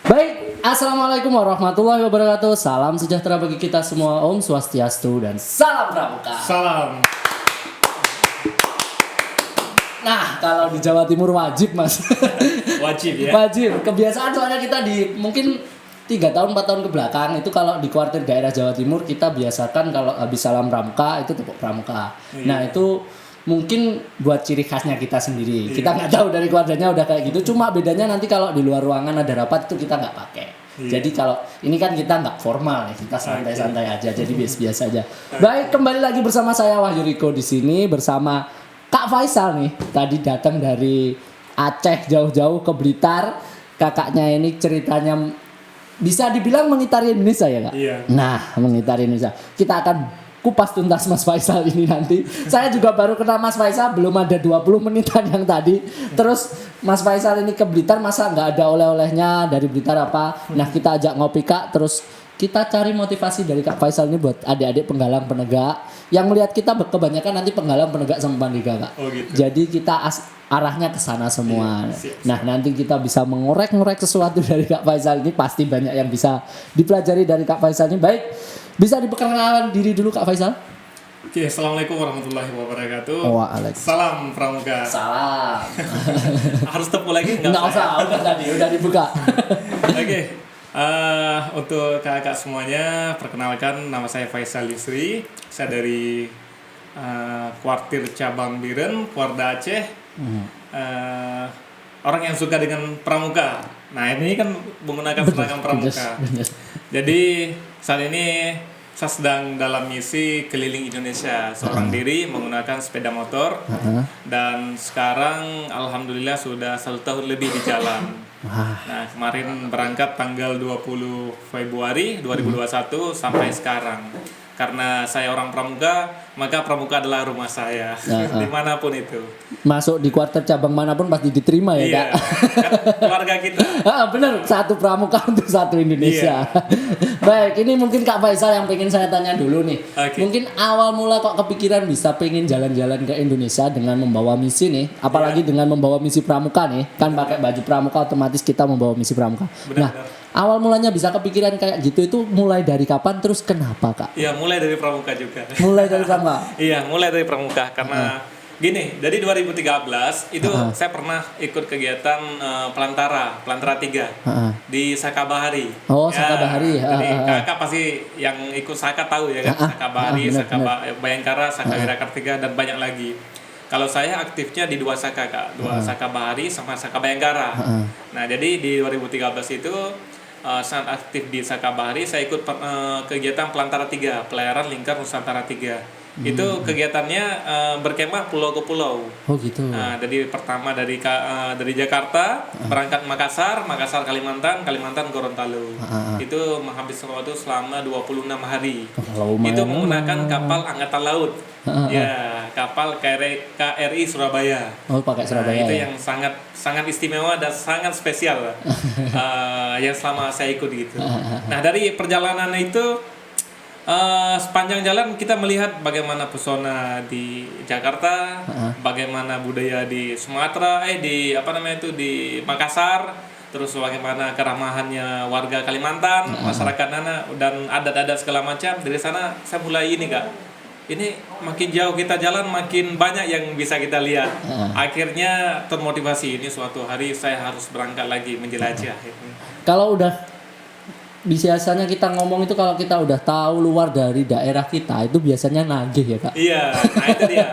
Baik, Assalamualaikum warahmatullahi wabarakatuh. Salam sejahtera bagi kita semua. Om Swastiastu dan salam pramuka. Salam. Nah, kalau di Jawa Timur wajib, Mas. Wajib ya. Wajib. Kebiasaan soalnya kita di mungkin 3 tahun 4 tahun ke belakang itu kalau di kuartir daerah Jawa Timur kita biasakan kalau habis salam pramuka itu tepuk pramuka. Iya. Nah, itu mungkin buat ciri khasnya kita sendiri. Kita nggak tahu dari keluarganya udah kayak gitu. Cuma bedanya nanti kalau di luar ruangan ada rapat itu kita nggak pakai. Iya. Jadi kalau ini kan kita nggak formal nih, kita santai-santai aja. Jadi biasa-biasa aja. Baik, kembali lagi bersama saya Wahyu Riko di sini bersama Kak Faisal nih. Tadi datang dari Aceh jauh-jauh ke Blitar. Kakaknya ini ceritanya bisa dibilang mengitari Indonesia ya Kak? Iya. Nah, mengitari Indonesia. Kita akan kupas tuntas Mas Faisal ini nanti. Saya juga baru kenal Mas Faisal belum ada 20 menitan yang tadi. Terus Mas Faisal ini ke Blitar masa nggak ada oleh-olehnya dari Blitar apa? Nah kita ajak ngopi Kak. Terus kita cari motivasi dari Kak Faisal ini buat adik-adik penggalang penegak. Yang melihat kita kebanyakan nanti penggalang penegak sama Pandega Kak. Oh gitu. Jadi kita arahnya ke sana semua. Iya, siap. Nah nanti kita bisa mengorek-ngorek sesuatu dari Kak Faisal ini. Pasti banyak yang bisa dipelajari dari Kak Faisal ini. Baik. Bisa diperkenalkan diri dulu Kak Faisal? Oke, assalamualaikum warahmatullahi wabarakatuh. Waalaikumsalam. Salam pramuka. Salam. Harus tepuk lagi Nggak usah, udah tadi, udah dibuka. Oke. Untuk kakak semuanya, perkenalkan nama saya Faisal Yusri. Saya dari kuartir cabang Biren, Kuarda Aceh. Orang yang suka dengan pramuka. Nah ini kan menggunakan seragam pramuka. Jadi saat ini saya sedang dalam misi keliling Indonesia seorang diri menggunakan sepeda motor. Dan sekarang alhamdulillah sudah 1 tahun lebih di jalan. Nah kemarin berangkat tanggal 20 Februari 2021 sampai sekarang. Karena saya orang pramuka, maka pramuka adalah rumah saya dimanapun itu. Masuk di kuarter cabang manapun pasti diterima ya Iya, Kak. kan keluarga kita. Bener, satu pramuka untuk satu Indonesia. Baik, ini mungkin Kak Faisal yang pengen saya tanya dulu nih. Oke. Mungkin awal mula kok kepikiran bisa pengen jalan-jalan ke Indonesia dengan membawa misi nih. Apalagi dengan membawa misi pramuka nih. Kan pakai baju pramuka otomatis kita membawa misi pramuka. Nah, awal mulanya bisa kepikiran kayak gitu itu mulai dari kapan terus kenapa Kak? Iya, mulai dari pramuka juga. Mulai dari pramuka. Iya, mulai dari pramuka karena gini, dari 2013 itu saya pernah ikut kegiatan Pelantara 3 di Sakabahari. Oh, Sakabahari. Jadi kakak pasti yang ikut Saka tahu ya kan, Sakabahari, Bayangkara, Saka Wirakartiga dan banyak lagi. Kalau saya aktifnya di 2 Saka Kak, 2 Sakabahari sama Saka Bayangkara. Nah, jadi di 2013 itu saat aktif di Sakabahari saya ikut kegiatan Pelantara 3, Pelayaran Lingkar Nusantara 3. Itu kegiatannya berkemah pulau ke pulau. Oh gitu. Nah, dari pertama dari Jakarta berangkat Makassar Kalimantan Gorontalo. Itu menghabiskan waktu selama 26 hari. Itu menggunakan kapal angkatan laut. Ya, kapal KRI Surabaya. Oh, pakai Surabaya. Nah, itu yang sangat istimewa dan sangat spesial yang selama saya ikut gitu. Nah, dari perjalanan itu sepanjang jalan kita melihat bagaimana pesona di Jakarta, bagaimana budaya di Sumatera, di Makassar, terus bagaimana keramahannya warga Kalimantan, masyarakat Nana dan adat-adat segala macam. Dari sana saya mulai ini Kak. Ini makin jauh kita jalan makin banyak yang bisa kita lihat. Akhirnya termotivasi ini suatu hari saya harus berangkat lagi menjelajah. Kalau udah biasanya kita ngomong itu kalau kita udah tahu luar dari daerah kita itu biasanya nagih ya Kak. Iya, nah itu dia.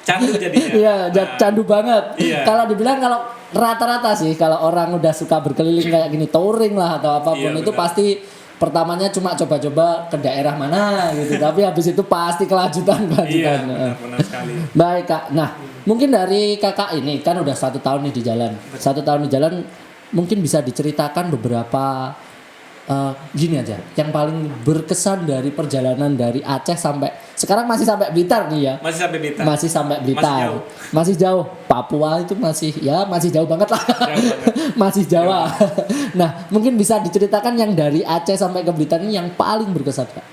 Candu jadinya. Iya, candu banget. Iya. Kalau dibilang kalau rata-rata sih kalau orang udah suka berkeliling kayak gini touring lah atau apapun itu pasti pertamanya cuma coba-coba ke daerah mana gitu. Tapi habis itu pasti kelanjutan. Iya, benar sekali. Baik Kak. Nah, mungkin dari Kakak ini kan udah 1 tahun nih di jalan. 1 tahun di jalan mungkin bisa diceritakan beberapa gini aja, yang paling berkesan dari perjalanan dari Aceh sampai sekarang masih sampai Blitar nih ya. Masih sampai Blitar. Masih jauh. Papua itu masih jauh banget lah. Masih Jawa. Nah, mungkin bisa diceritakan yang dari Aceh sampai ke Blitar ini yang paling berkesan Kak.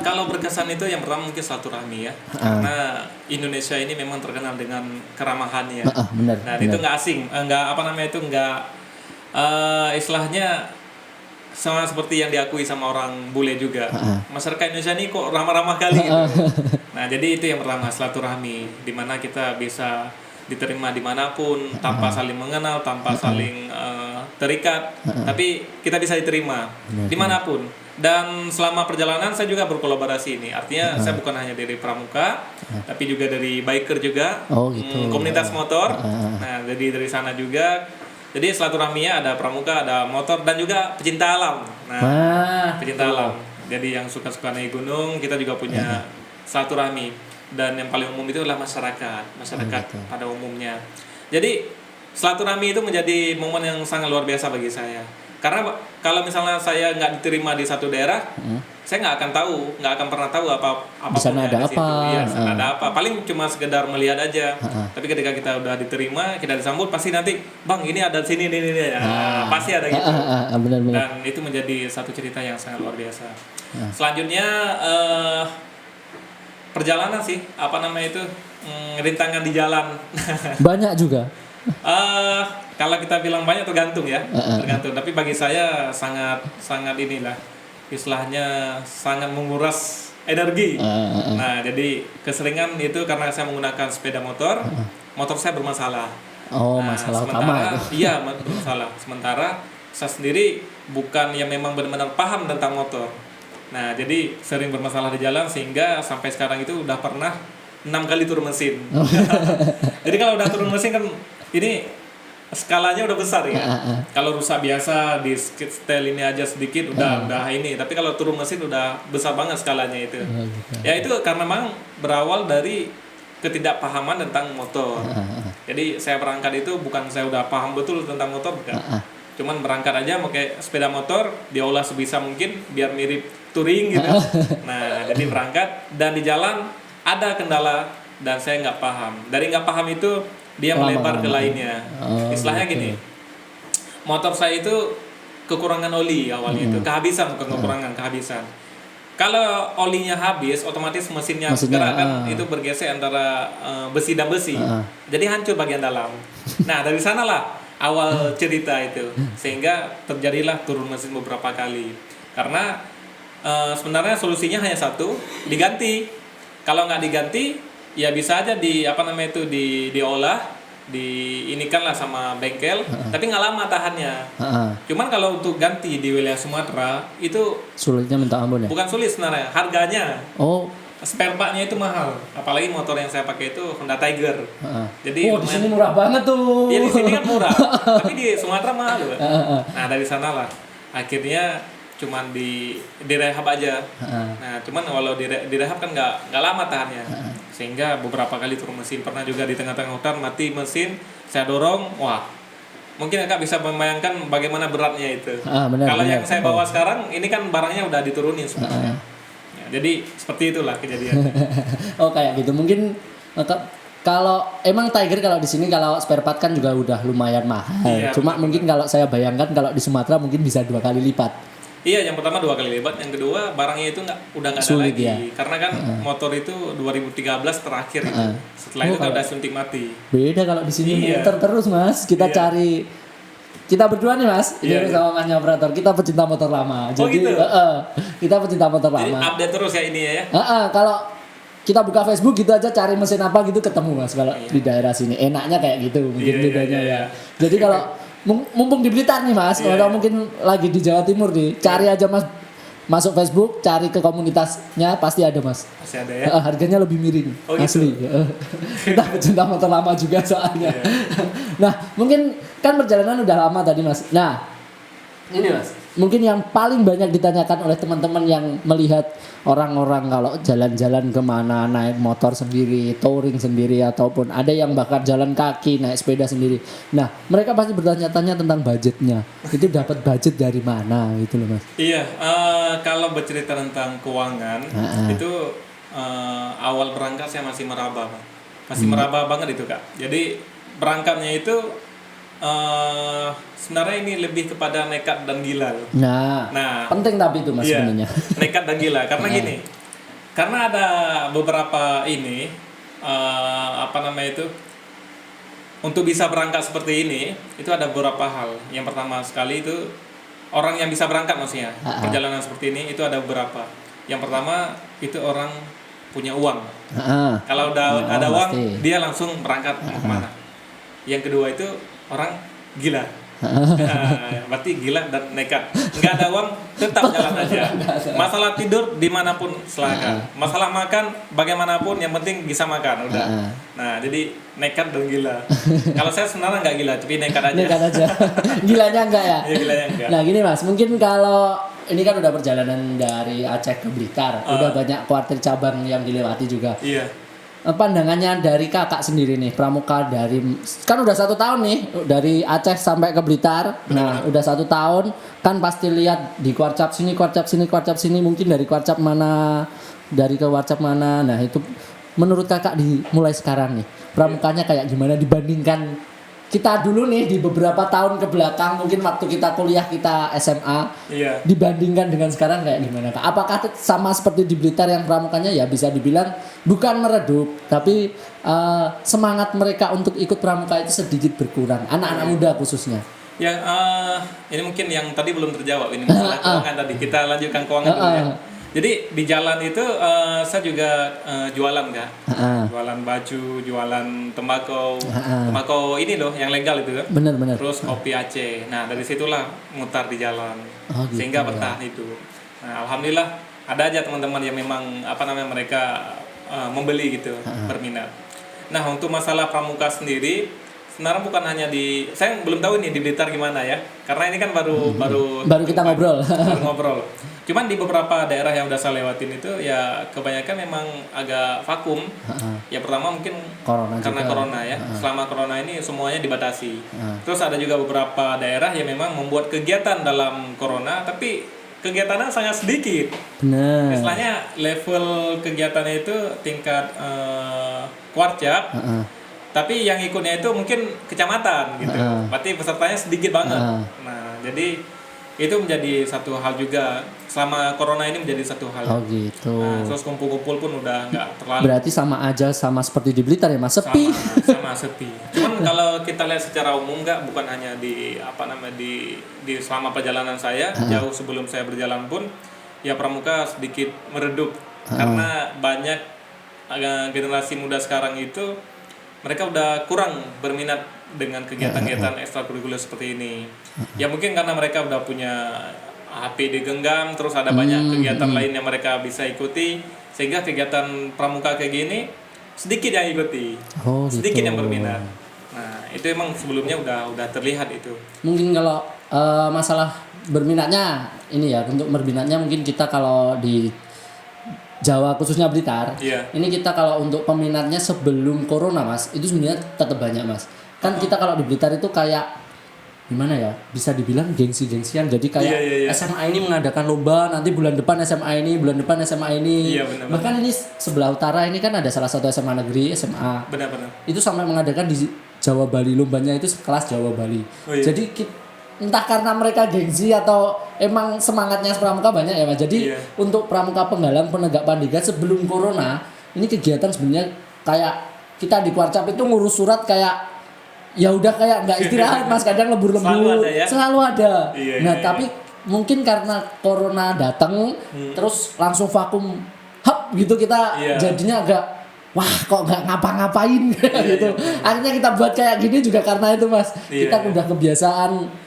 Kalau berkesan itu yang pertama mungkin silaturahmi ya. Karena Indonesia ini memang terkenal dengan keramahannya. Benar. Nah, itu nggak asing, istilahnya sama seperti yang diakui sama orang bule juga. Masyarakat Indonesia ini kok ramah-ramah kali gitu. Nah, jadi itu yang pertama, silaturahmi, di mana kita bisa diterima dimanapun tanpa saling mengenal, tanpa saling terikat, tapi kita bisa diterima dimanapun. Dan selama perjalanan saya juga berkolaborasi ini, artinya saya bukan hanya dari pramuka, tapi juga dari biker juga, Oh, gitu. komunitas motor. Nah, jadi dari sana juga. Jadi silaturahminya ada pramuka, ada motor, dan juga pecinta alam. Nah, pecinta alam. Jadi yang suka-suka naik gunung, kita juga punya silaturahmi. Dan yang paling umum itu adalah masyarakat pada umumnya. Jadi silaturahmi itu menjadi momen yang sangat luar biasa bagi saya. Karena kalau misalnya saya nggak diterima di satu daerah, saya nggak akan pernah tahu apa Di sana ada apa? Iya, ada apa. Paling cuma sekedar melihat aja. Tapi ketika kita udah diterima, kita disambut, pasti nanti, Bang, ini ada sini, ini. Pasti ada gitu. Benar-benar. Dan itu menjadi satu cerita yang sangat luar biasa. Selanjutnya perjalanan sih, rintangan di jalan. Banyak juga. Kalau kita bilang banyak tergantung ya, tergantung. Tapi bagi saya sangat inilah, istilahnya sangat menguras energi. Nah, jadi keseringan itu karena saya menggunakan sepeda motor, motor saya bermasalah. Oh, Nah, masalah sementara, utama itu. Iya, bermasalah. Sementara saya sendiri bukan yang memang benar-benar paham tentang motor. Nah, jadi sering bermasalah di jalan sehingga sampai sekarang itu udah pernah 6 kali turun mesin. Jadi kalau udah turun mesin kan ini skalanya udah besar ya. Kalau rusak biasa di setel ini aja sedikit udah ini, tapi kalau turun mesin udah besar banget skalanya itu. Ya itu karena memang berawal dari ketidakpahaman tentang motor. Jadi saya berangkat itu bukan saya udah paham betul tentang motor, bukan. Cuman berangkat aja pakai sepeda motor, diolah sebisa mungkin biar mirip touring gitu. Nah, jadi berangkat dan di jalan ada kendala dan saya nggak paham. Dari nggak paham itu dia melebar ke lainnya. Istilahnya gini, motor saya itu kekurangan oli awalnya itu, kehabisan, bukan kehabisan. Kalau olinya habis, otomatis mesinnya bergerak kan, itu bergeser antara besi dan besi, jadi hancur bagian dalam. Nah, dari sanalah awal cerita itu, sehingga terjadilah turun mesin beberapa kali. Karena sebenarnya solusinya hanya satu, diganti. Kalau nggak diganti, ya bisa aja diolah, diinikan lah sama bengkel, tapi nggak lama tahannya. Cuman kalau untuk ganti di wilayah Sumatera itu sulitnya minta ampun ya. Bukan sulit sebenarnya, harganya. Oh, spare partnya itu mahal. Apalagi motor yang saya pakai itu Honda Tiger. Jadi di sini murah banget tuh. Iya, di sini kan murah, tapi di Sumatera mahal loh. Nah, dari sanalah akhirnya cuman direhab aja. Nah, cuman walau direhab kan nggak lama tahannya. Sehingga beberapa kali turun mesin, pernah juga di tengah-tengah hutan mati mesin, saya dorong, wah. Mungkin Kakak bisa membayangkan bagaimana beratnya itu. Kalau yang saya bawa sekarang ini kan barangnya udah diturunin sebenarnya. Ya, jadi seperti itulah kejadiannya. Oh, kayak gitu. Mungkin kalau emang Tiger kalau di sini kalau spare part kan juga udah lumayan mahal. Iya, Cuma mungkin kalau saya bayangkan kalau di Sumatera mungkin bisa 2 kali lipat. Iya, yang pertama 2 kali lipat, yang kedua barangnya itu udah nggak ada sulit lagi, ya? Karena kan motor itu 2013 terakhir itu, setelah itu udah suntik mati. Beda kalau di sini muter terus Mas, kita cari, kita berdua nih Mas, ini sama Mas operator, kita pecinta motor lama, jadi gitu? kita pecinta motor Jadi lama. update terus ya ini ya. Kalau kita buka Facebook gitu aja cari mesin apa gitu ketemu Mas kalau di daerah sini, enaknya kayak gitu mungkin bedanya ya. Jadi kalau mumpung di Blitar nih Mas, atau mungkin lagi di Jawa Timur nih, cari aja Mas, masuk Facebook, cari ke komunitasnya pasti ada Mas. Pasti ada ya. Harganya lebih miring, asli. Gitu? Kita pecinta motor lama juga soalnya. Nah, mungkin kan perjalanan udah lama tadi Mas. Nah, ini Mas, mungkin yang paling banyak ditanyakan oleh teman-teman yang melihat orang-orang kalau jalan-jalan kemana naik motor sendiri, touring sendiri, ataupun ada yang bahkan jalan kaki naik sepeda sendiri. Nah, mereka pasti bertanya-tanya tentang budgetnya. Itu dapat budget dari mana gitu loh Mas? Iya, kalau bercerita tentang keuangan itu awal berangkat saya masih meraba, meraba banget itu Kak. Jadi berangkatnya itu sebenarnya ini lebih kepada nekat dan gila. Nah, penting tapi itu Mas sebenarnya. Nekat dan gila karena gini. Karena ada beberapa untuk bisa berangkat seperti ini itu ada beberapa hal. Yang pertama sekali itu orang yang bisa berangkat maksudnya perjalanan seperti ini itu ada beberapa. Yang pertama itu orang punya uang. Kalau udah ada uang pasti. dia langsung berangkat mau kemana. Yang kedua itu orang gila. Berarti gila dan nekat. Nggak ada uang tetap jalan aja. Masalah tidur dimanapun silakan. Masalah makan bagaimanapun yang penting bisa makan udah. Nah jadi nekat dan gila. Kalau saya sebenarnya nggak gila tapi nekat aja. Nekat aja. Gilanya enggak ya? Ya gilanya enggak. Nah gini Mas, mungkin kalau ini kan udah perjalanan dari Aceh ke Blitar, udah banyak kuartir cabang yang dilewati juga. Iya. Pandangannya dari kakak sendiri nih, pramuka dari kan udah 1 tahun nih dari Aceh sampai ke Blitar. Nah udah 1 tahun kan pasti lihat di kuarcap sini, mungkin dari kuarcap mana, dari ke kuarcap mana. Nah itu menurut kakak mulai sekarang nih pramukanya kayak gimana dibandingkan kita dulu nih di beberapa tahun ke belakang, mungkin waktu kita kuliah, kita SMA, dibandingkan dengan sekarang kayak gimana Kak? Apakah sama seperti di Blitar yang pramukanya ya bisa dibilang bukan meredup, tapi semangat mereka untuk ikut pramuka itu sedikit berkurang, anak-anak muda khususnya? Ya, ini mungkin yang tadi belum terjawab, ini masalah keuangan tadi. Kita lanjutkan keuangan dulu ya. Jadi di jalan itu saya juga jualan Kak. Jualan baju, jualan tembakau. Tembakau ini loh yang legal itu kan. Bener. Terus kopi Aceh. Nah, dari situlah mutar di jalan. Gitu, sehingga bertahan itu. Nah, alhamdulillah ada aja teman-teman yang memang mereka membeli gitu, berminat. Nah, untuk masalah pramuka sendiri sebenarnya bukan hanya saya belum tahu nih di Blitar gimana ya. Karena ini kan baru kita ngobrol. Baru ngobrol. Cuman di beberapa daerah yang udah saya lewatin itu ya kebanyakan memang agak vakum. Ya pertama mungkin karena corona ya. Selama corona ini semuanya dibatasi. Terus ada juga beberapa daerah yang memang membuat kegiatan dalam corona tapi kegiatannya sangat sedikit. Benar. Istilahnya level kegiatannya itu tingkat kuarcap. Tapi yang ikutnya itu mungkin kecamatan gitu. Berarti pesertanya sedikit banget. Nah, jadi itu menjadi satu hal juga selama corona ini menjadi satu hal. Oh gitu. Nah, terus kumpul-kumpul pun udah nggak terlalu. Berarti sama aja sama seperti di Blitar ya Mas, sepi. Sama sepi. Cuman kalau kita lihat secara umum bukan hanya di di selama perjalanan saya, jauh sebelum saya berjalan pun ya pramuka sedikit meredup karena banyak generasi muda sekarang itu mereka udah kurang berminat dengan kegiatan-kegiatan ekstrakurikuler seperti ini. Ya mungkin karena mereka udah punya HP digenggam, terus ada banyak kegiatan lain yang mereka bisa ikuti, sehingga kegiatan pramuka kayak gini sedikit yang ikuti, sedikit yang berminat. Nah itu emang sebelumnya udah terlihat itu. Mungkin kalau masalah berminatnya ini ya, untuk berminatnya mungkin kita kalau di Jawa khususnya Blitar, ini kita kalau untuk peminatnya sebelum corona Mas, itu sebenarnya tetap banyak Mas. Kan kita kalau di Blitar itu kayak gimana ya, bisa dibilang gengsi-gengsian. Jadi kayak SMA ini mengadakan lomba, nanti bulan depan SMA ini, bulan depan SMA ini. Bahkan ini sebelah utara ini kan ada salah satu SMA negeri, SMA. Benar-benar. Itu sampai mengadakan di Jawa Bali, lombanya itu sekelas Jawa Bali. Jadi entah karena mereka gengsi atau emang semangatnya pramuka banyak ya Mas. Jadi untuk pramuka penggalang penegak pandega sebelum corona, ini kegiatan sebenarnya kayak kita di Kuarcap itu ngurus surat kayak ya udah kayak nggak istirahat Mas, kadang lembur-lembur selalu ada. Nah tapi mungkin karena corona datang terus langsung vakum gitu, kita jadinya agak wah kok nggak ngapa-ngapain gitu. Akhirnya kita buat kayak gini juga karena itu Mas. Kita udah kebiasaan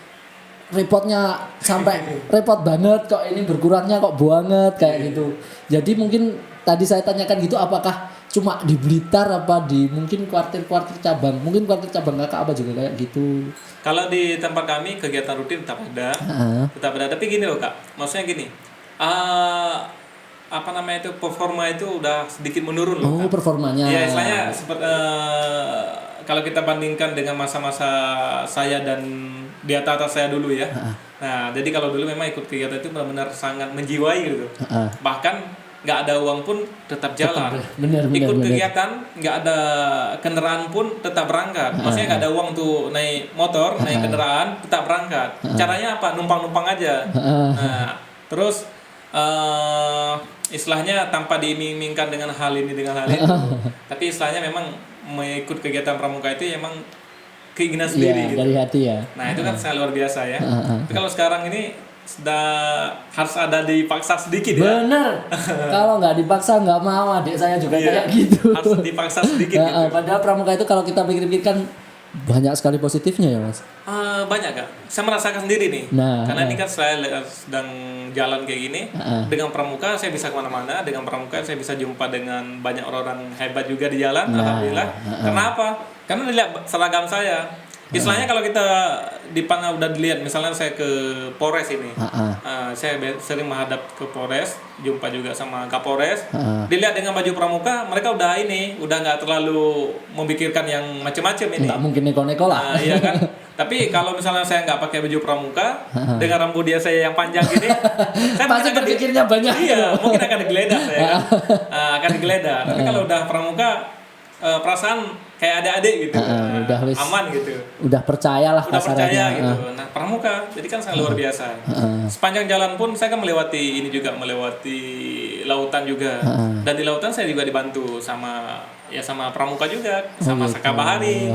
repotnya sampai repot banget, kok ini berkurangnya kok banget kayak gitu. Jadi mungkin tadi saya tanyakan gitu, apakah cuma di Blitar apa di mungkin kuartir-kuartir cabang, mungkin kuartir cabang kakak apa juga kayak gitu. Kalau di tempat kami kegiatan rutin tetap ada, tapi gini loh Kak, maksudnya gini, performa itu udah sedikit menurun loh Kak. Performanya. Ya istilahnya seperti kalau kita bandingkan dengan masa-masa saya dan di atas saya dulu ya. Nah jadi kalau dulu memang ikut kegiatan itu benar-benar sangat menjiwai gitu. Bahkan nggak ada uang pun tetap jalan. Ikut kegiatan nggak ada kendaraan pun tetap berangkat. Maksudnya nggak ada uang untuk naik motor, naik kendaraan, tetap berangkat. Caranya apa? Numpang-numpang aja. Nah, terus istilahnya tanpa diiming-imingkan dengan hal ini dengan hal itu. Tapi istilahnya memang mengikut kegiatan pramuka itu emang keinginan sendiri gitu. Dari hati ya. Nah itu kan sangat luar biasa ya. Tapi kalau sekarang ini harus ada dipaksa sedikit ya. Bener. Kalau nggak dipaksa nggak mau. Adik saya juga Iya, kayak gitu. harus dipaksa sedikit gitu. Padahal pramuka itu kalau kita pikir-pikir kan banyak sekali positifnya ya mas. Banyak Kak, saya merasakan sendiri nih. Nah, Karena ini kan saya sedang jalan kayak gini. Dengan pramuka saya bisa kemana-mana. Dengan pramuka saya bisa jumpa dengan banyak orang hebat juga di jalan. Alhamdulillah. Kenapa? Karena dilihat seragam saya. Istilahnya kalau kita udah dilihat, misalnya saya ke Polres ini, saya sering menghadap ke Polres, jumpa juga sama Kapolres. Dilihat dengan baju pramuka, mereka udah nggak terlalu memikirkan yang macam-macam ini. Nggak mungkin neko-neko lah. Iya kan. Tapi kalau misalnya saya nggak pakai baju pramuka, dengan rambut dia saya yang panjang gini, saya pasti berpikirnya banyak. Iya, mungkin akan digeledah saya. Kan? Akan digeledah. Tapi kalau udah pramuka, perasaan kayak adik-adik gitu, udah aman gitu. Udah percayalah Udah percaya kasarannya. gitu. Nah pramuka, jadi kan sangat luar biasa. Sepanjang jalan pun saya kan melewati lautan juga. Dan di lautan saya juga dibantu sama pramuka juga, sama Saka Bahari.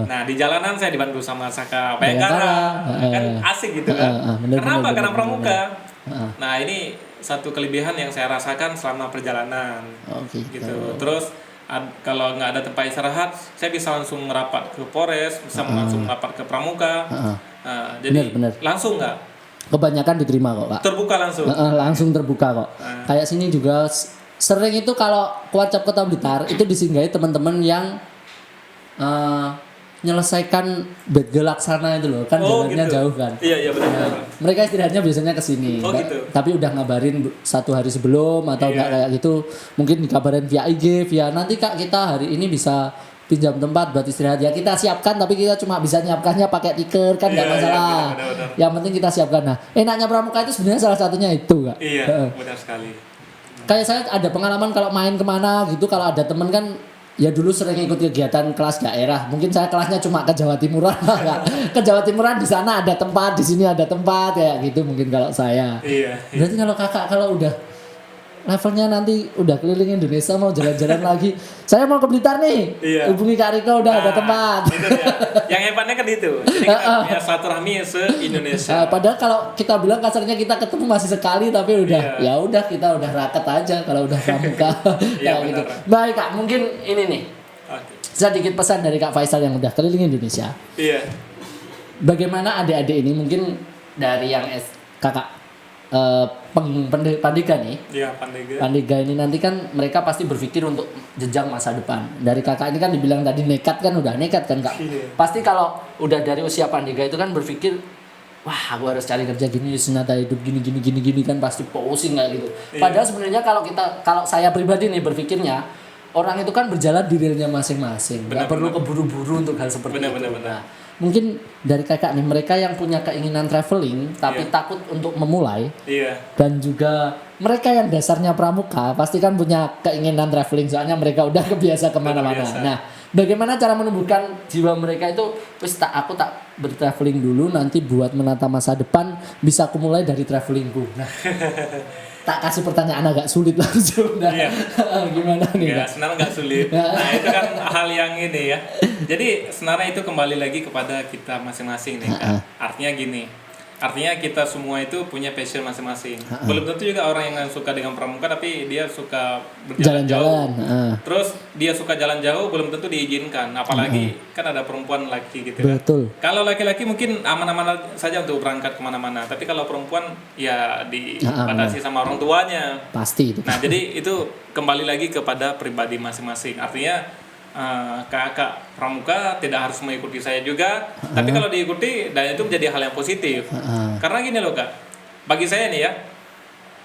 Nah di jalanan saya dibantu sama Saka Bayangkara. Kan asik gitu kan. Kenapa? Karena pramuka. Nah ini satu kelebihan yang saya rasakan selama perjalanan. Gitu. Terus kalau nggak ada tempat istirahat, saya bisa langsung merapat ke Polres, bisa langsung merapat ke pramuka. Jadi bener. langsung nggak? Kebanyakan diterima kok Pak. Terbuka langsung. Langsung terbuka kok. Kayak sini juga sering itu kalau Kuacap Kota Blitar itu disinggahi teman-teman yang menyelesaikan Bedge Laksana itu loh, kan jalannya gitu. jauh kan. Iya benar. Mereka istirahatnya biasanya ke sini. Gitu. Tapi udah ngabarin 1 hari sebelum atau enggak kayak gitu. Mungkin dikabarin via IG, via nanti Kak kita hari ini bisa pinjam tempat buat istirahat. Ya kita siapkan, tapi kita cuma bisa nyiapkannya pakai tiker kan enggak masalah. Benar. Yang penting kita siapkan. Nah, enaknya pramuka itu sebenarnya salah satunya itu, Kak. Iya, benar sekali. Kayak saya ada pengalaman kalau main kemana gitu, kalau ada temen kan ya dulu sering ikut kegiatan kelas daerah. Mungkin saya kelasnya cuma ke Jawa Timuran lah. Ke Jawa Timuran di sana ada tempat, di sini ada tempat kayak gitu mungkin kalau saya. Iya. Berarti kalau Kakak kalau udah levelnya nanti udah keliling Indonesia mau jalan-jalan lagi. Saya mau ke Blitar nih. Iya. Hubungi Kak Riko udah ada tempat. Itu dia. Yang hebatnya kan itu. Jadi kita punya silaturahmi se-Indonesia. Padahal kalau kita bilang kasarnya kita ketemu masih sekali tapi udah ya udah kita udah raket aja kalau udah pramuka kayak gitu. Baik Kak, mungkin ini nih. Sedikit pesan dari Kak Faisal yang udah keliling Indonesia. Iya. Bagaimana adik-adik ini mungkin dari yang Kakak Pandega nih. Iya, Pandega ini nanti kan mereka pasti berpikir untuk jenjang masa depan. Dari Kakak ini kan dibilang tadi nekat kan Kak. Pasti kalau udah dari usia Pandega itu kan berpikir wah aku harus cari kerja gini, senata hidup gini kan pasti pusing kayak gitu. Padahal sebenarnya kalau saya pribadi nih berpikirnya orang itu kan berjalan di realnya masing-masing. Nggak perlu keburu-buru untuk hal seperti itu. Nah, mungkin dari Kakak nih mereka yang punya keinginan traveling tapi takut untuk memulai. Dan juga mereka yang dasarnya pramuka pasti kan punya keinginan traveling soalnya mereka udah kebiasa kemana-mana. Nah, bagaimana cara menumbuhkan jiwa mereka itu aku tak bertraveling dulu nanti buat menata masa depan bisa aku mulai dari travelingku. Nah, tak kasih pertanyaan agak sulit langsung. Nah, gimana nih? Sebenarnya nggak sulit. Nah itu kan hal yang ini ya. Jadi sebenarnya itu kembali lagi kepada kita masing-masing nih kan. Artinya gini. Artinya kita semua itu punya passion masing-masing. Belum tentu juga orang yang suka dengan pramuka tapi dia suka berjalan jauh. Terus dia suka jalan jauh belum tentu diizinkan. Apalagi kan ada perempuan laki gitu kan. Betul. Kalau laki-laki mungkin aman-aman saja untuk berangkat kemana-mana. Tapi kalau perempuan ya dibatasi sama orang tuanya. Pasti itu. Nah jadi itu kembali lagi kepada pribadi masing-masing. Artinya kakak pramuka tidak harus mengikuti saya juga, tapi kalau diikuti dan itu menjadi hal yang positif. Karena gini loh Kak, bagi saya nih ya,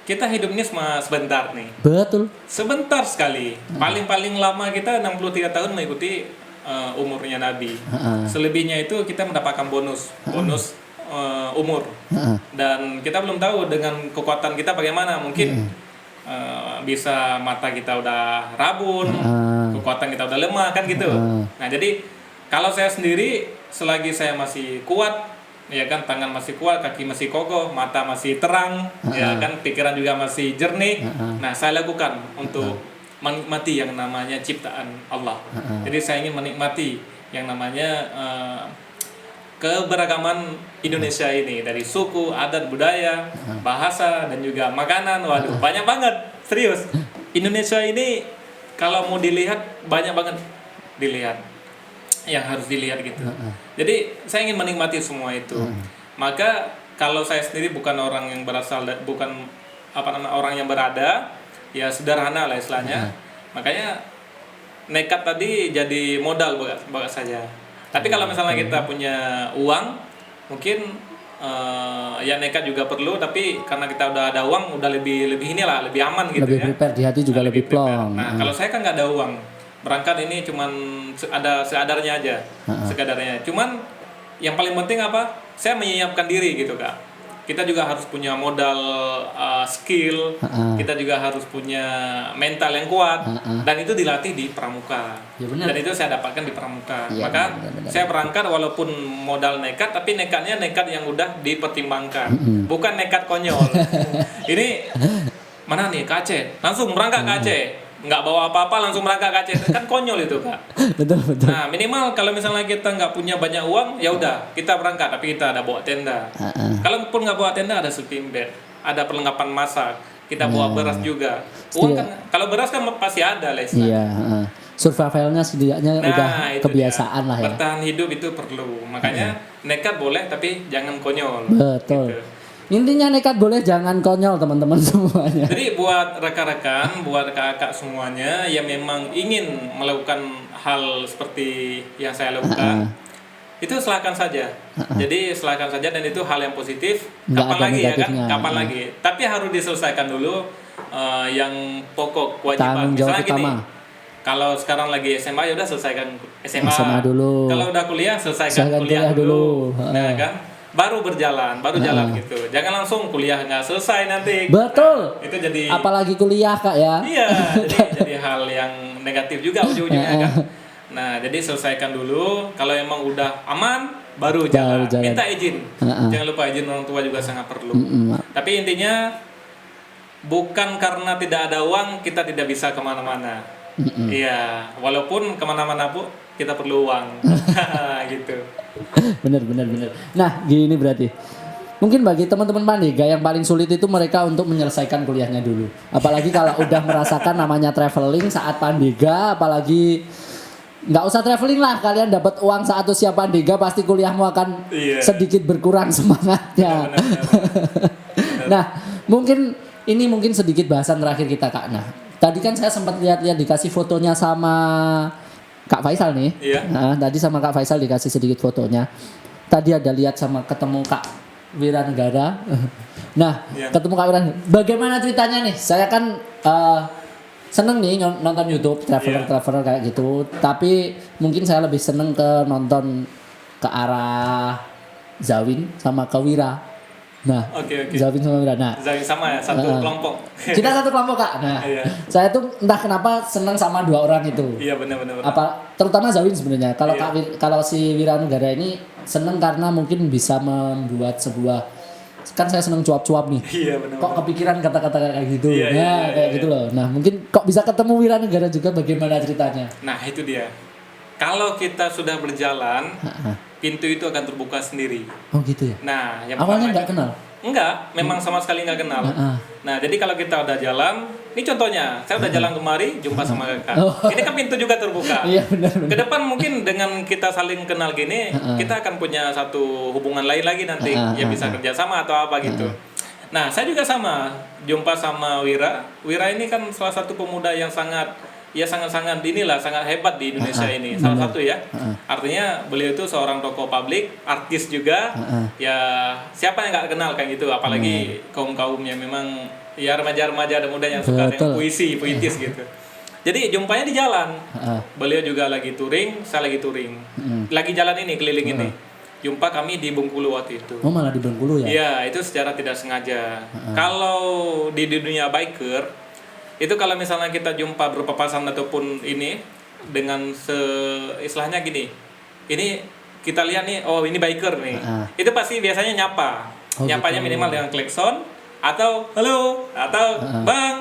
kita hidupnya sebentar nih. Betul. Sebentar sekali. Paling-paling lama kita 63 tahun mengikuti umurnya Nabi. Selebihnya itu kita mendapatkan bonus umur. Dan kita belum tahu dengan kekuatan kita bagaimana. Mungkin bisa mata kita udah rabun, kekuatan kita udah lemah kan gitu. Nah jadi kalau saya sendiri selagi saya masih kuat, ya kan tangan masih kuat, kaki masih kokoh, mata masih terang, ya kan pikiran juga masih jernih. Nah saya lakukan untuk menikmati yang namanya ciptaan Allah. Jadi saya ingin menikmati yang namanya keberagaman Indonesia ini, dari suku, adat, budaya, bahasa, dan juga makanan. Waduh, banyak banget, serius. Indonesia ini kalau mau dilihat banyak banget dilihat, yang harus dilihat gitu. Jadi saya ingin menikmati semua itu. Maka kalau saya sendiri bukan orang yang berasal bukan orang yang berada, ya sederhana lah istilahnya. Makanya nekat tadi jadi modal buat saya. Tapi kalau misalnya kita punya uang, mungkin ya nekat juga perlu. Tapi karena kita udah ada uang, udah lebih inilah, lebih aman gitu. Lebih ya. prepare, di hati juga lebih plong. Nah, kalau saya kan nggak ada uang, berangkat ini cuman ada seadarnya aja, sekadarnya. Cuman yang paling penting apa? Saya menyiapkan diri gitu, Kak. Kita juga harus punya modal skill, kita juga harus punya mental yang kuat, dan itu dilatih di pramuka. Ya, benar. Dan itu saya dapatkan di pramuka. Ya, Maka benar. saya berangkat walaupun modal nekat, tapi nekatnya nekat yang udah dipertimbangkan, bukan nekat konyol. Ini mana nih ke Aceh, langsung berangkat ke Aceh, nggak bawa apa-apa langsung berangkat ke Aceh, kan konyol itu, Kak. Betul. Nah, minimal kalau misalnya kita nggak punya banyak uang, ya udah kita berangkat, tapi kita ada bawa tenda. Kalaupun nggak bawa tenda, ada sleeping bag, ada perlengkapan masak, kita bawa beras juga. Uang kan, kalau beras kan pasti ada lah. Iya. Survivalnya setidaknya udah itu kebiasaan dia. lah ya. Bertahan hidup itu perlu, makanya nekat boleh, tapi jangan konyol. Betul. Gitu. Intinya nekat boleh, jangan konyol teman-teman semuanya. Jadi buat rekan-rekan, buat kakak semuanya yang memang ingin melakukan hal seperti yang saya lakukan, itu silakan saja. Jadi silakan saja, dan itu hal yang positif. Nggak Kapan ada lagi ya kan? negatifnya. Kapan lagi? Tapi harus diselesaikan dulu yang pokok kewajiban. Tanggung jawab Misalnya gini, utama. kalau sekarang lagi SMA, ya udah selesaikan SMA. SMA dulu. Kalau udah kuliah, selesaikan kuliah dulu. Nah kan? Baru berjalan, jalan gitu. Jangan langsung kuliah nggak selesai nanti. Betul. Nah, itu jadi Apalagi kuliah, Kak ya. iya, jadi hal yang negatif juga ujung-ujungnya kan. Nah, jadi selesaikan dulu. Kalau emang udah aman, baru jalan. Minta izin. Jangan lupa izin orang tua juga sangat perlu. Tapi intinya bukan karena tidak ada uang kita tidak bisa kemana-mana. Iya, walaupun kemana-mana pun kita perlu uang. Gitu. bener. Nah, gini berarti. Mungkin bagi teman-teman Pandega yang paling sulit itu mereka untuk menyelesaikan kuliahnya dulu. Apalagi kalau udah merasakan namanya traveling saat Pandega, apalagi nggak usah traveling lah, kalian dapat uang saat usia Pandega pasti kuliahmu akan sedikit berkurang semangatnya. Benar. Nah, mungkin sedikit bahasan terakhir kita, Kak. Nah, tadi kan saya sempat lihat-lihat dikasih fotonya sama Kak Faisal nih. Iya. Nah, tadi sama Kak Faisal dikasih sedikit fotonya. Tadi ada lihat sama ketemu Kak Wiranegara. Nah, ketemu Kak Wiranegara. Bagaimana ceritanya nih? Saya kan seneng nih nonton YouTube traveler kayak gitu. Tapi mungkin saya lebih seneng ke nonton ke arah Zawin sama ke Wira. Nah, Zawin sama Wira. Nah, Zawin sama ya, satu kelompok. Kita satu kelompok, Kak. Nah, saya tuh entah kenapa senang sama dua orang itu. Iya, benar. Terutama Zawin sebenarnya. Kalau si Wiranegara ini senang karena mungkin bisa membuat sebuah, kan saya senang cuap-cuap nih. Iya, benar. Kok kepikiran kata-kata kayak gitu. Kayak gitu loh. Nah, mungkin kok bisa ketemu Wiranegara juga, bagaimana ceritanya? Nah, itu dia. Kalau kita sudah berjalan, pintu itu akan terbuka sendiri. Oh gitu ya. Nah, yang awalnya nggak kenal. Enggak, memang sama sekali nggak kenal. Nah, jadi kalau kita udah jalan, ini contohnya, saya udah jalan kemari, jumpa sama kakak. Ini kan pintu juga terbuka. Iya, benar. Ke depan mungkin dengan kita saling kenal gini, kita akan punya satu hubungan lain lagi nanti, ya bisa kerjasama atau apa gitu. Nah, saya juga sama, jumpa sama Wira. Wira ini kan salah satu pemuda yang sangat hebat di Indonesia ini, salah satu ya. Artinya beliau itu seorang tokoh publik, artis juga. Ya siapa yang nggak kenal kayak gitu, apalagi kaum yang memang ya remaja-remaja dan muda yang suka dengan puitis gitu. Jadi jumpanya di jalan. Beliau juga lagi touring, saya lagi touring. Lagi jalan ini, keliling ini. Jumpa kami di Bengkulu waktu itu. Oh, malah di Bengkulu ya? Iya, itu secara tidak sengaja. Kalau di dunia biker itu kalau misalnya kita jumpa berpapasan ataupun ini dengan istilahnya gini, ini kita lihat nih, oh ini biker nih, itu pasti biasanya nyapa, nyapanya gitu. Minimal dengan klakson atau halo atau bang,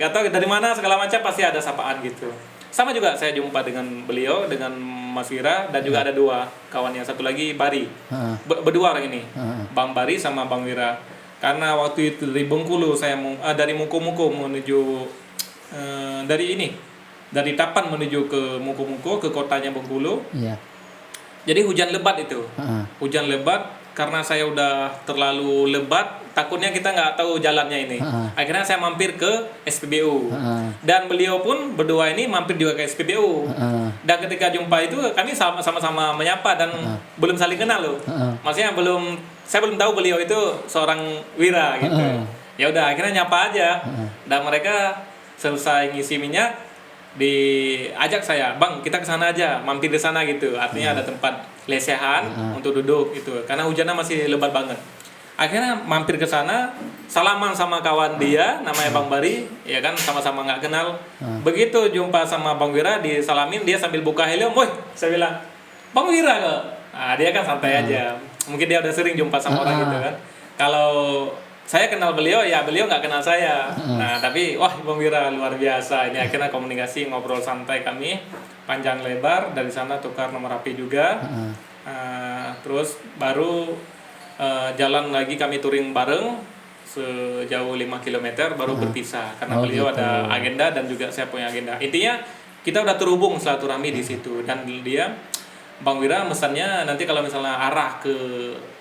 atau dari mana segala macam, pasti ada sapaan gitu. Sama juga saya jumpa dengan beliau dengan Mas Wira, dan juga ada 2 kawannya, satu lagi Bari. Heeh. Berdua orang ini, Heeh. Bang Bari sama Bang Wira. Karena waktu itu dari Bengkulu saya dari Muko-Muko menuju dari Tapan menuju ke Muko-Muko, ke kotanya Bengkulu. Iya. Jadi hujan lebat itu. Heeh. Hujan lebat, karena saya udah terlalu lebat, takutnya kita nggak tahu jalannya ini. Akhirnya saya mampir ke SPBU. Dan beliau pun berdua ini mampir juga ke SPBU. Dan ketika jumpa itu kami sama-sama menyapa dan belum saling kenal loh. Maksudnya saya belum tahu beliau itu seorang Wira gitu. Ya udah akhirnya nyapa aja. Dan mereka selesai ngisi minyak, diajak saya, Bang kita ke sana aja, mampir di sana gitu. Artinya ada tempat lesehan untuk duduk gitu. Karena hujannya masih lebat banget. Akhirnya mampir ke sana, salaman sama kawan dia, namanya Bang Bari, ya kan sama-sama nggak kenal. Begitu jumpa sama Bang Wira, disalamin, dia sambil buka helm, woi, saya bilang, Bang Wira kok. Nah, dia kan santai aja. Mungkin dia udah sering jumpa sama orang gitu kan. Kalau saya kenal beliau, ya beliau nggak kenal saya. Nah, tapi wah Bang Wira luar biasa. Ini akhirnya komunikasi, ngobrol santai kami, panjang lebar. Dari sana tukar nomor HP juga. Terus baru jalan lagi kami touring bareng sejauh 5 km baru berpisah. Karena beliau gitu. ada agenda dan juga saya punya agenda. Intinya kita udah terhubung silaturahmi di situ. Dan dia, Bang Wira mesannya nanti kalau misalnya arah ke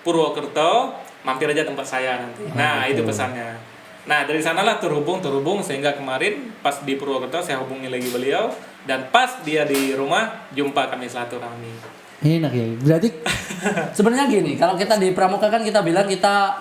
Purwokerto, mampir aja tempat saya nanti. Nah, itu pesannya. Nah, dari sanalah terhubung sehingga kemarin pas di Purwokerto saya hubungi lagi beliau, dan pas dia di rumah jumpa kami silaturahmi. Enak ya. Berarti sebenarnya gini, kalau kita di Pramuka kan kita bilang kita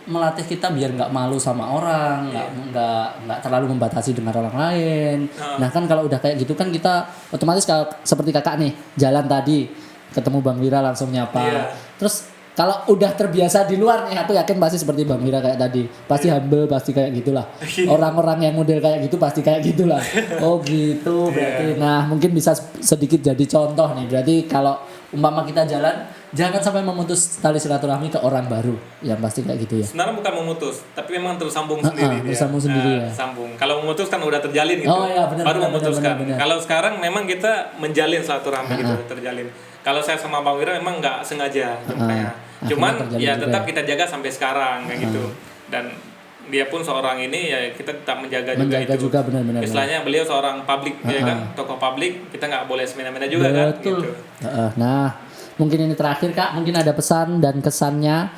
melatih kita biar nggak malu sama orang, nggak terlalu membatasi dengan orang lain. Nah kan kalau udah kayak gitu kan kita otomatis kalau seperti kakak nih jalan tadi ketemu Bang Wira langsung nyapa. Terus kalau udah terbiasa di luar nih, aku yakin pasti seperti Bang Wira kayak tadi, pasti humble, pasti kayak gitulah. Orang-orang yang model kayak gitu pasti kayak gitulah. Oh gitu berarti. Nah mungkin bisa sedikit jadi contoh nih. Berarti kalau umpama kita jalan, jangan sampai memutus tali silaturahmi ke orang baru, yang pasti kayak gitu ya. Sebenarnya bukan memutus, tapi memang tersambung sendiri. Tersambung sendiri ya. Sambung. Kalau memutus kan udah terjalin gitu. Oh iya benar. Baru memutuskan. Benar. Kalau sekarang memang kita menjalin silaturahmi gitu, terjalin. Kalau saya sama Bang Wira memang nggak sengaja jumpanya. Cuman ya tetap kita jaga sampai sekarang kayak gitu. Dan dia pun seorang ini ya kita tetap menjaga itu. Juga benar-benar. Istilahnya beliau seorang publik ya kan, tokoh publik, kita nggak boleh semena-mena juga kan gitu. Nah, mungkin ini terakhir Kak, mungkin ada pesan dan kesannya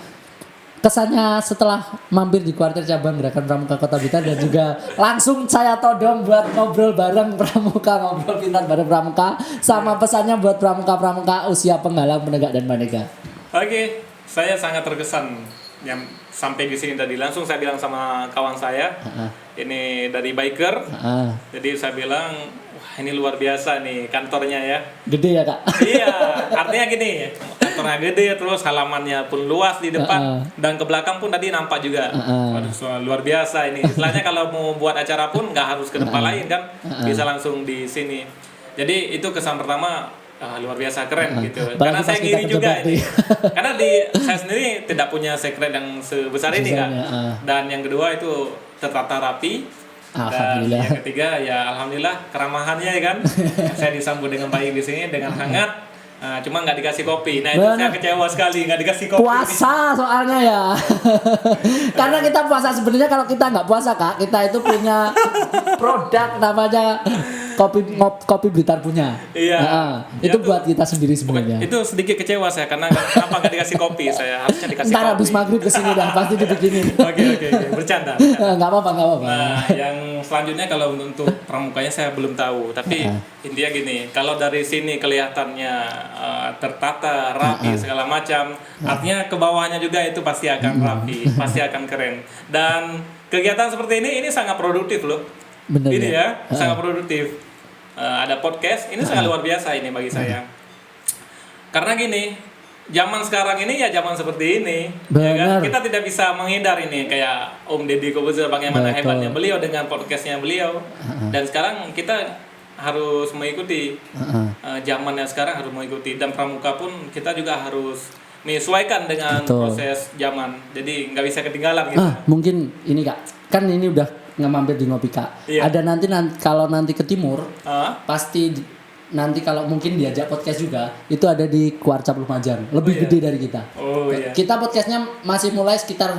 setelah mampir di kuartir cabang Gerakan Pramuka Kota Blitar dan juga langsung saya todong buat ngobrol bareng Pramuka, ngobrol pintar bareng Pramuka, sama pesannya buat Pramuka usia penggalang, penegak dan manega. Oke, saya sangat terkesan yang sampai di sini tadi. Langsung saya bilang sama kawan saya, ini dari biker. Jadi saya bilang, wah ini luar biasa nih kantornya ya. Gede ya Kak? Iya, artinya gini, kantornya gede, terus halamannya pun luas di depan, dan ke belakang pun tadi nampak juga. Waduh, luar biasa ini. Istilahnya kalau mau buat acara pun nggak harus ke tempat lain kan, bisa langsung di sini. Jadi itu kesan pertama. Luar biasa keren gitu. Karena saya ngiri juga ini. Karena saya sendiri tidak punya sekret yang sebesar ini kan. Dan yang kedua itu tertata rapi. Dan yang ketiga ya alhamdulillah keramahannya ya kan. Saya disambut dengan baik di sini dengan hangat. Cuma nggak dikasih kopi. Nah itu saya kecewa sekali nggak dikasih kopi. Puasa soalnya ya. Karena kita puasa sebenarnya kalau kita nggak puasa Kak, kita itu punya produk namanya kopi Blitar punya. Iya. Itu buat kita sendiri sebenarnya. Itu sedikit kecewa saya karena kenapa nggak dikasih kopi, saya harusnya dikasih Ntar kopi. habis maghrib kesini dah pasti dibikinin. Oke, bercanda. Nggak apa-apa. Nah, yang selanjutnya kalau untuk pramukanya saya belum tahu, tapi intinya gini, kalau dari sini kelihatannya tertata, rapi segala macam, artinya ke bawahnya juga itu pasti akan rapi, pasti akan keren. Dan kegiatan seperti ini sangat produktif loh. Bener ini ya, sangat produktif. Ada podcast, ini sangat luar biasa ini bagi saya. Karena gini, zaman sekarang ini ya zaman seperti ini. Ya kan? Kita tidak bisa menghindar ini kayak Om Deddy Kobuzer bagaimana hebatnya beliau dengan podcastnya beliau. Dan sekarang kita harus mengikuti zamannya sekarang, harus mengikuti. Dan Pramuka pun kita juga harus menyesuaikan dengan proses zaman. Jadi nggak bisa ketinggalan gitu. Mungkin ini Kak, kan ini udah nggak mampir di Ngopi Kak. Ada nanti kalau nanti ke timur pasti nanti kalau mungkin diajak podcast juga, itu ada di Kuarcap Lumajang, lebih iya. gede dari kita. Oh iya. Kita podcastnya masih mulai sekitar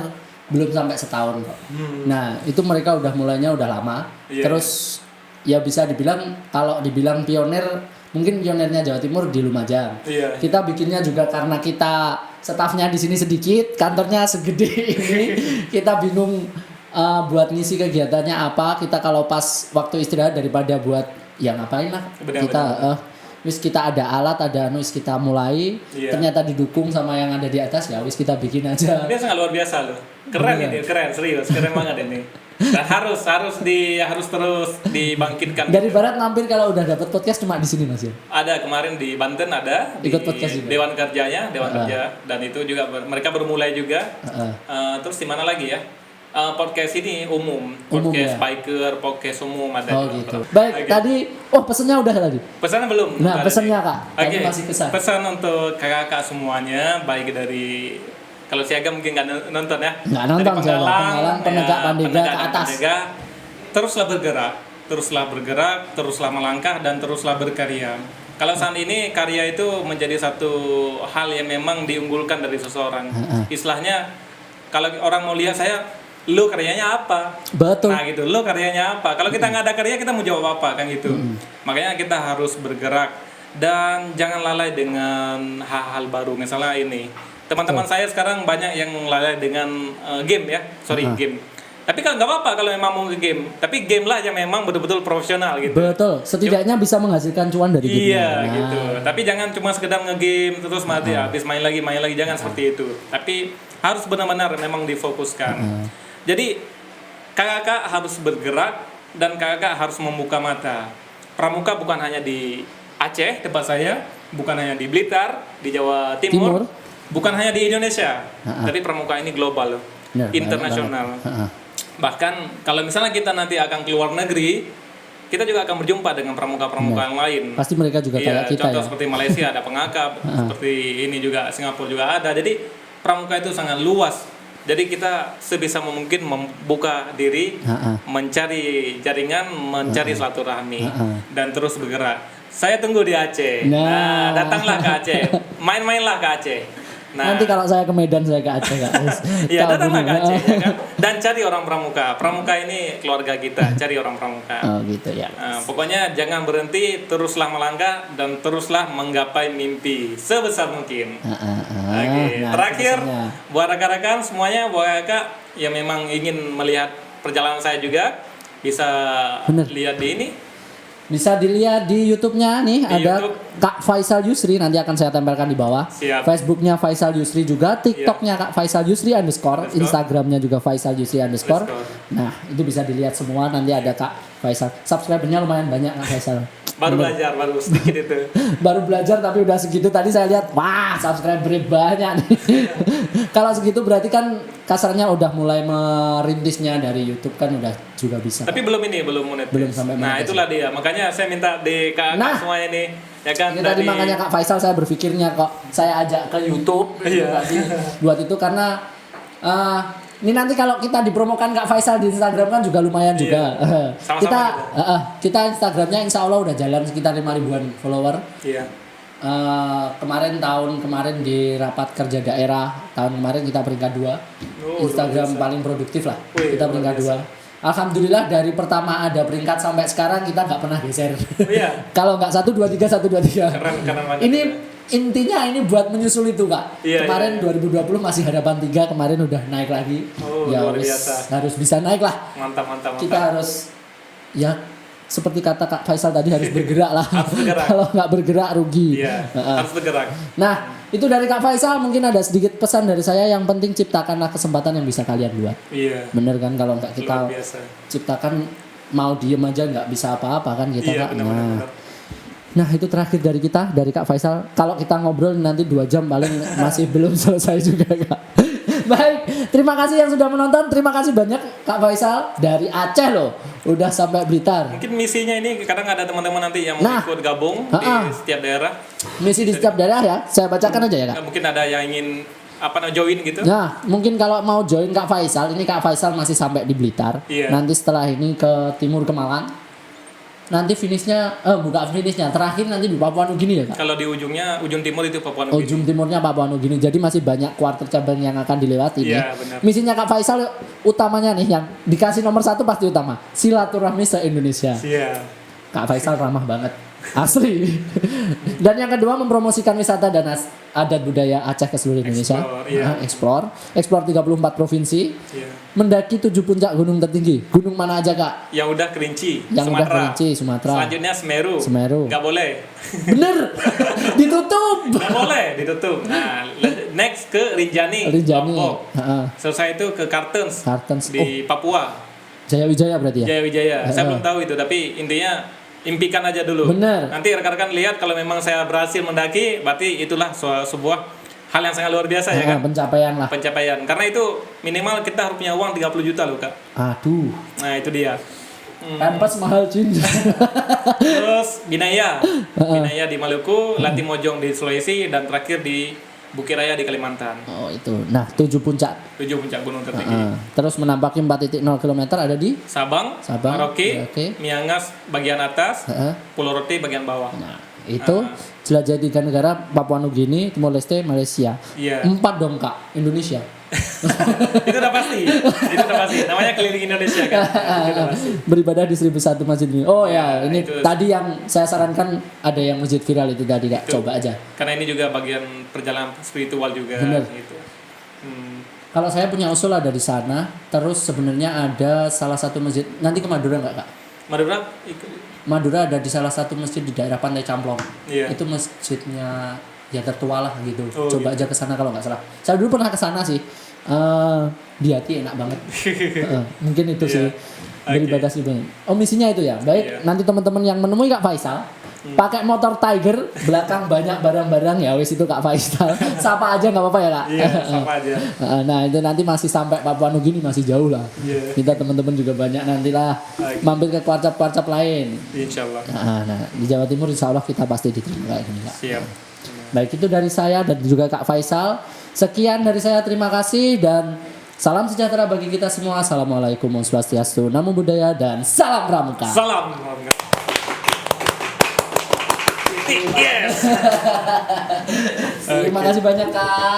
belum sampai setahun kok. Nah itu mereka udah mulainya udah lama. Iya, Terus ya bisa dibilang kalau dibilang pionir, mungkin pionirnya Jawa Timur di Lumajang. Iya. Kita bikinnya juga karena kita stafnya di sini sedikit, kantornya segede ini, kita bingung buat ngisi kegiatannya apa. Kita kalau pas waktu istirahat daripada buat ya ngapain lah. Wis kita ada alat, ada wis kita mulai. Iya. Ternyata didukung sama yang ada di atas, ya wis kita bikin aja. Dia sangat luar biasa loh. Keren Iya. ini, keren serius, keren banget ini. Dan harus terus dibangkitkan. Dari barat mampir kalau udah dapat podcast cuma di sini Mas ya. Ada kemarin di Banten ada di Ikut podcast juga? Dewan Kerja, dan itu juga mereka bermulai juga. Terus di mana lagi ya? Podcast ini umum ya? podcast biker, podcast umum ada. Oh juga. gitu. Baik, tadi pesennya udah tadi. Pesannya belum. Nah, pesannya Kak. Tadi Oke. masih kesan. Pesan untuk kakak-kakak semuanya, baik dari kalau siaga mungkin nggak nonton ya. Nggak nonton, Dari Penggalang, Penegak Pandega ke Penegak dan atas. Pandega, teruslah bergerak, teruslah melangkah dan teruslah berkarya. Kalau saat ini karya itu menjadi satu hal yang memang diunggulkan dari seseorang. Istilahnya kalau orang mau lihat saya, lu karyanya apa? Betul. Nah gitu, lu karyanya apa? Kalau kita nggak ada karya, kita mau jawab apa kan gitu. Makanya kita harus bergerak dan jangan lalai dengan hal-hal baru. Misalnya ini, teman-teman saya sekarang banyak yang lalai dengan game ya, game. Tapi kan nggak apa-apa kalau memang mau ke game. Tapi game lah yang memang betul-betul profesional gitu. Betul. Setidaknya bisa menghasilkan cuan dari game. Iya gitu. Tapi jangan cuma sekedar nge-game terus mati habis main lagi jangan seperti itu. Tapi harus benar-benar memang difokuskan. Jadi kakak harus bergerak dan kakak harus membuka mata. Pramuka bukan hanya di Aceh tempat saya, bukan hanya di Blitar, di Jawa Timur. Bukan hanya di Indonesia. Tapi pramuka ini global loh. Internasional. Bahkan kalau misalnya kita nanti akan keluar negeri, kita juga akan berjumpa dengan pramuka-pramuka yang lain. Pasti mereka juga kayak kita contoh ya. seperti Malaysia ada pengakap, seperti ini juga Singapura juga ada. Jadi pramuka itu sangat luas. Jadi kita sebisa mungkin membuka diri, mencari jaringan, mencari silaturahmi, dan terus bergerak. Saya tunggu di Aceh. Nah, datanglah ke Aceh, main-mainlah ke Aceh. Nah, nanti kalau saya ke Medan saya ke Aceh Kak. ya datanglah ke Aceh ya kan? Dan cari orang pramuka. Pramuka ini keluarga kita, cari orang pramuka. Oh gitu ya. Pokoknya jangan berhenti, teruslah melangkah dan teruslah menggapai mimpi sebesar mungkin. Oke. Nah, Terakhir pesannya. buat rekan-rekan semuanya, buat kakak yang memang ingin melihat perjalanan saya juga bisa lihat di ini. Bisa dilihat di YouTube-nya nih, Di ada YouTube. Kak Faisal Yusri, nanti akan saya tempelkan di bawah. Siap. Facebook-nya Faisal Yusri juga, TikTok-nya Kak Faisal Yusri _, Instagram-nya juga Faisal Yusri _. Nah, itu bisa dilihat semua, nanti ada Kak Faisal. Subscriber-nya lumayan banyak Kak Faisal. Baru belajar, baru sedikit itu. Baru belajar tapi udah segitu. Tadi saya lihat, wah subscriber banyak nih. Kalau segitu berarti kan kasarnya udah mulai merintisnya dari YouTube kan udah juga bisa. Tapi belum monetis. Belum sampai Nah, monetis. itulah dia. Makanya saya minta di kakak semua ini, ya kan? Ini tadi makanya Kak Faisal saya berpikirnya kok saya ajak ke YouTube gitu tadi buat itu karena ini nanti kalau kita dipromokan Kak Faisal di Instagram kan juga lumayan juga. Sama-sama kita Instagramnya insya Allah udah jalan sekitar 5.000-an follower. Iya. Tahun kemarin di rapat kerja daerah tahun kemarin kita peringkat 2. Instagram paling produktif lah. Kita peringkat 2. Alhamdulillah dari pertama ada peringkat sampai sekarang kita nggak pernah geser. Iya. Kalau nggak 1 2 3 1 2 3. Keren banget. Ini intinya ini buat menyusul itu Kak. Iya, Kemarin 2020 masih harapan 3, kemarin udah naik lagi. Ya luar wis, biasa. harus bisa naik lah. Mantap. Kita harus ya seperti kata Kak Faisal tadi harus bergerak lah. Harus bergerak. Kalau nggak bergerak rugi. Iya, harus bergerak. Nah, itu dari Kak Faisal mungkin ada sedikit pesan dari saya, yang penting ciptakanlah kesempatan yang bisa kalian buat. Iya. Bener kan, kalau nggak kita Luar biasa. ciptakan mau diem aja nggak bisa apa-apa kan kita Iya, Kak. benar. Nah itu terakhir dari kita, dari Kak Faisal. Kalau kita ngobrol nanti 2 jam paling masih belum selesai juga Kak. Baik, terima kasih yang sudah menonton. Terima kasih banyak Kak Faisal dari Aceh loh, udah sampai Blitar. Mungkin misinya ini kadang ada teman-teman nanti yang mau ikut gabung di setiap daerah. Misi di setiap daerah ya, saya bacakan aja ya Kak. Mungkin ada yang ingin join gitu. Nah, mungkin kalau mau join Kak Faisal, ini Kak Faisal masih sampai di Blitar. Iya. Nanti setelah ini ke timur ke Malang. nanti finishnya bukan finishnya terakhir nanti di Papua Nugini ya Kak? Kalau di ujung timur itu Papua Nugini. Ujung timurnya Papua Nugini. Jadi masih banyak quarter cabang yang akan dilewati nih. Iya, benar. Misinya Kak Faisal utamanya nih yang dikasih nomor 1 pasti utama. Silaturahmi se-Indonesia. Iya. Kak Faisal ramah banget. Asli. Dan yang kedua mempromosikan wisata dan adat budaya Aceh ke seluruh Indonesia. Explore, iya. Explore 34 provinsi. Iya. Mendaki 7 puncak gunung tertinggi. Gunung mana aja Kak? Yang udah Kerinci, Yang Sumatera. udah Kerinci, Sumatera. Selanjutnya Semeru. Semeru. Nggak boleh. Bener. Ditutup. Nggak boleh, ditutup. Nah, next ke Rinjani. Rinjani. Lombok. Selesai itu ke Kartens. Kartens. Di Papua. Jaya Wijaya berarti ya? Jaya Wijaya. Saya belum tahu itu, tapi intinya impikan aja dulu. Bener. Nanti rekan-rekan lihat kalau memang saya berhasil mendaki, berarti itulah sebuah hal yang sangat luar biasa ya kan? Pencapaian lah. Pencapaian. Karena itu minimal kita harus punya uang 30 juta loh Kak. Aduh. Nah itu dia. Pampas mahal Cin. Terus Binaya di Maluku, Latimojong di Sulawesi, dan terakhir di Bukit Raya di Kalimantan. Oh itu. Nah 7 puncak. 7 puncak gunung tertinggi. Terus menampaki 4.0 km ada di Sabang, Merauke, Miangas bagian atas, Pulau Rote bagian bawah. Nah itu jelajah 3 negara, Papua Nugini, Timor Leste, Malaysia. Iya. 4 dong Kak, Indonesia. Itu udah pasti. Namanya keliling Indonesia kan. Itu udah pasti. Beribadah di 1001 masjid ini. Oh ya, ini itu. tadi yang saya sarankan ada yang masjid viral itu tadi Kak. Coba aja. Karena ini juga bagian perjalanan spiritual juga. Bener. Gitu. Kalau saya punya usul ada di sana. Terus sebenarnya ada salah satu masjid. Nanti ke Madura nggak Kak? Madura ada di salah satu masjid di daerah Pantai Camplong. Iya. Itu masjidnya ya tertua lah gitu. Oh, Coba aja ke sana kalau nggak salah. Saya dulu pernah ke sana sih. Di hati enak banget. Mungkin itu sih. Beribadah sih. Oh misinya itu ya. Baik, nanti teman-teman yang menemui Kak Faisal pakai motor Tiger, belakang banyak barang-barang ya wis itu Kak Faisal. Sapa aja nggak apa-apa ya Kak. Iya, sapa aja. Nah itu nanti masih sampai Papua Nugini masih jauh lah. Kita teman-teman juga banyak nantilah mampir ke kuarcap-kuarcap lain. Insyaallah. Nah di Jawa Timur insya Allah kita pasti diterima kayak gini Kak. Siap. Baik itu dari saya dan juga Kak Faisal. Sekian dari saya, terima kasih dan salam sejahtera bagi kita semua. Assalamualaikum warahmatullahi wabarakatuh. Namo Buddhaya dan salam Pramuka. Salam. Yes. Terima kasih banyak Kak.